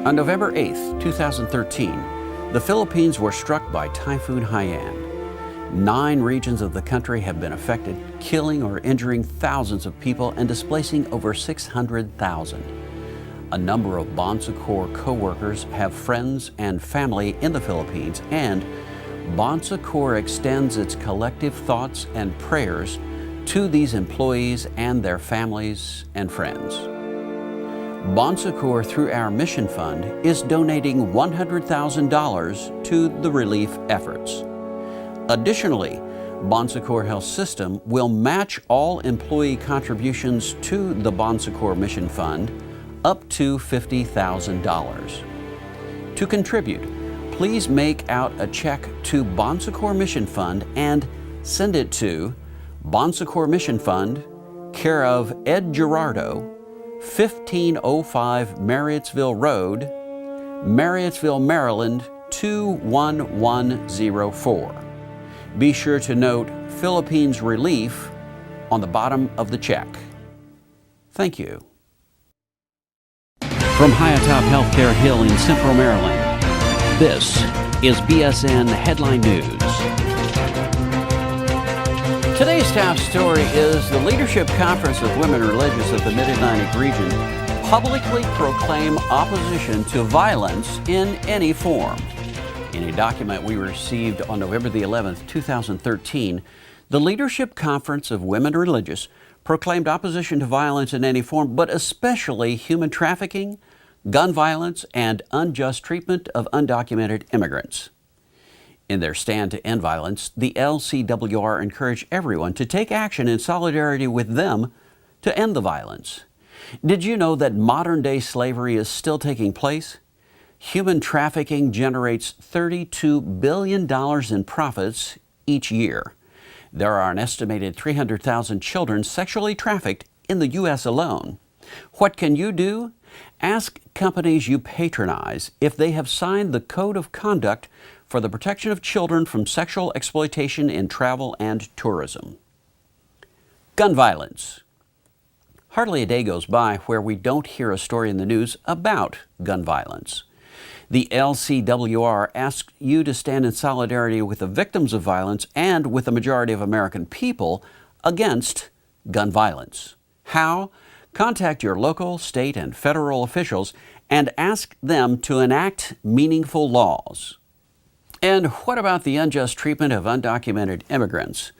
On November 8, 2013, the Philippines were struck by Typhoon Haiyan. 9 regions of the country have been affected, killing or injuring thousands of people and displacing over 600,000. A number of Bon Secours co-workers have friends and family in the Philippines, and Bon Secours extends its collective thoughts and prayers to these employees and their families and friends. Bon Secours, through our mission fund, is donating $100,000 to the relief efforts. Additionally, Bon Secours Health System will match all employee contributions to the Bon Secours Mission Fund up to $50,000. To contribute, please make out a check to Bon Secours Mission Fund and send it to Bon Secours Mission Fund, care of Ed Gerardo, 1505 Marriottsville Road, Marriottsville, Maryland 21104. Be sure to note Philippines Relief on the bottom of the check. Thank you. From high atop Healthcare Hill in Central Maryland, this is BSN Headline News. Today's top story is the Leadership Conference of Women Religious of the Mid-Atlantic region publicly proclaim opposition to violence in any form. In a document we received on November the 11th, 2013, the Leadership Conference of Women Religious proclaimed opposition to violence in any form, but especially human trafficking, gun violence, and unjust treatment of undocumented immigrants. In their stand to end violence, the LCWR encouraged everyone to take action in solidarity with them to end the violence. Did you know that modern-day slavery is still taking place? Human trafficking generates $32 billion in profits each year. There are an estimated 300,000 children sexually trafficked in the U.S. alone. What can you do? Ask companies you patronize if they have signed the Code of Conduct for the Protection of Children from Sexual Exploitation in Travel and Tourism. Gun violence. Hardly a day goes by where we don't hear a story in the news about gun violence. The LCWR asks you to stand in solidarity with the victims of violence and with the majority of American people against gun violence. How? Contact your local, state, and federal officials and ask them to enact meaningful laws. And what about the unjust treatment of undocumented immigrants?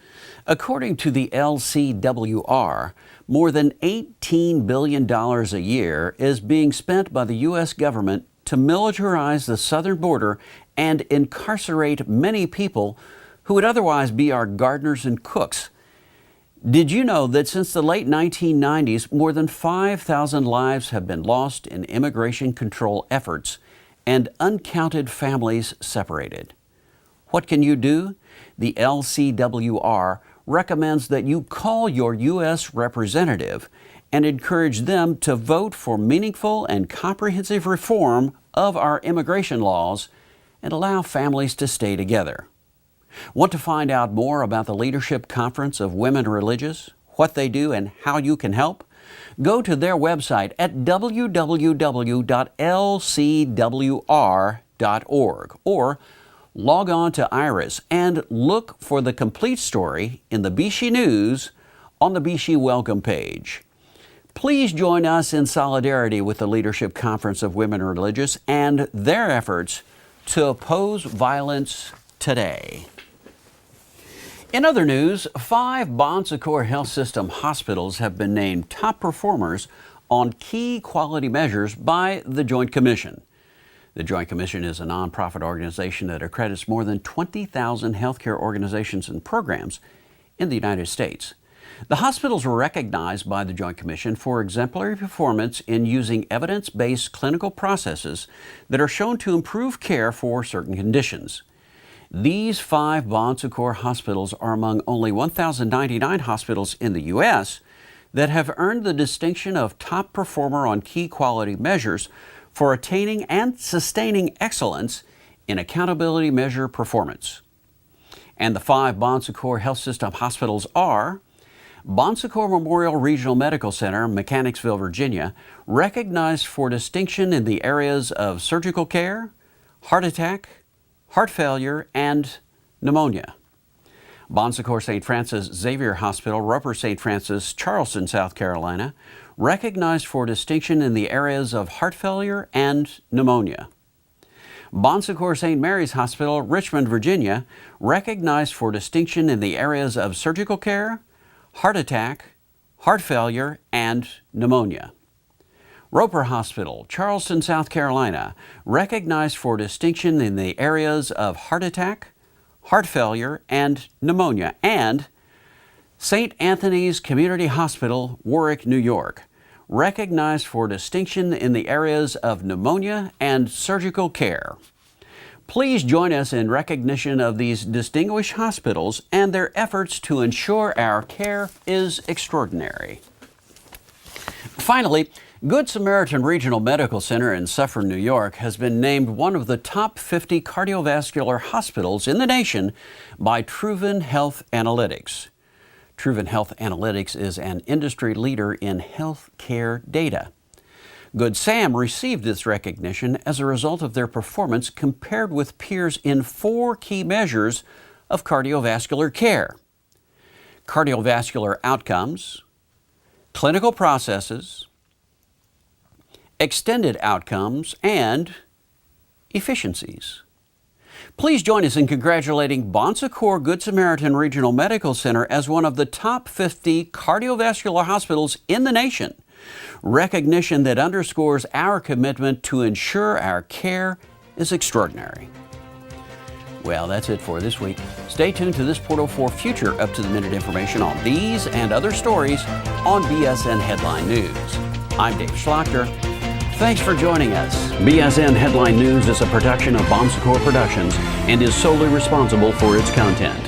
According to the LCWR, more than $18 billion a year is being spent by the U.S. government to militarize the southern border and incarcerate many people who would otherwise be our gardeners and cooks. Did you know that since the late 1990s, more than 5,000 lives have been lost in immigration control efforts and uncounted families separated? What can you do? The LCWR recommends that you call your U.S. representative and encourage them to vote for meaningful and comprehensive reform of our immigration laws and allow families to stay together. Want to find out more about the Leadership Conference of Women Religious, what they do, and how you can help? Go to their website at www.lcwr.org or log on to IRIS and look for the complete story in the BC News on the BC Welcome page. Please join us in solidarity with the Leadership Conference of Women Religious and their efforts to oppose violence today. In other news, 5 Bon Secours Health System hospitals have been named top performers on key quality measures by the Joint Commission. The Joint Commission is a nonprofit organization that accredits more than 20,000 healthcare organizations and programs in the United States. The hospitals were recognized by the Joint Commission for exemplary performance in using evidence-based clinical processes that are shown to improve care for certain conditions. These 5 Bon Secours hospitals are among only 1,099 hospitals in the U.S. that have earned the distinction of top performer on key quality measures for attaining and sustaining excellence in accountability measure performance. And the 5 Bon Secours Health System hospitals are Bon Secours Memorial Regional Medical Center, Mechanicsville, Virginia, recognized for distinction in the areas of surgical care, heart attack, heart failure, and pneumonia. Bon Secours St. Francis Xavier Hospital, Roper St. Francis, Charleston, South Carolina, recognized for distinction in the areas of heart failure and pneumonia. Bon Secours St. Mary's Hospital, Richmond, Virginia, recognized for distinction in the areas of surgical care, heart attack, heart failure, and pneumonia. Roper Hospital, Charleston, South Carolina, recognized for distinction in the areas of heart attack, heart failure, and pneumonia. And St. Anthony's Community Hospital, Warwick, New York, recognized for distinction in the areas of pneumonia and surgical care. Please join us in recognition of these distinguished hospitals and their efforts to ensure our care is extraordinary. Finally, Good Samaritan Regional Medical Center in Suffern, New York has been named one of the top 50 cardiovascular hospitals in the nation by Truven Health Analytics. Truven Health Analytics is an industry leader in health care data. Good Sam received this recognition as a result of their performance compared with peers in 4 key measures of cardiovascular care: cardiovascular outcomes, clinical processes, extended outcomes, and efficiencies. Please join us in congratulating Bon Secours Good Samaritan Regional Medical Center as one of the top 50 cardiovascular hospitals in the nation. Recognition that underscores our commitment to ensure our care is extraordinary. Well, that's it for this week. Stay tuned to this portal for future up-to-the-minute information on these and other stories on BSN Headline News. I'm Dave Schlachter. Thanks for joining us. BSN Headline News is a production of Bon Secours Productions and is solely responsible for its content.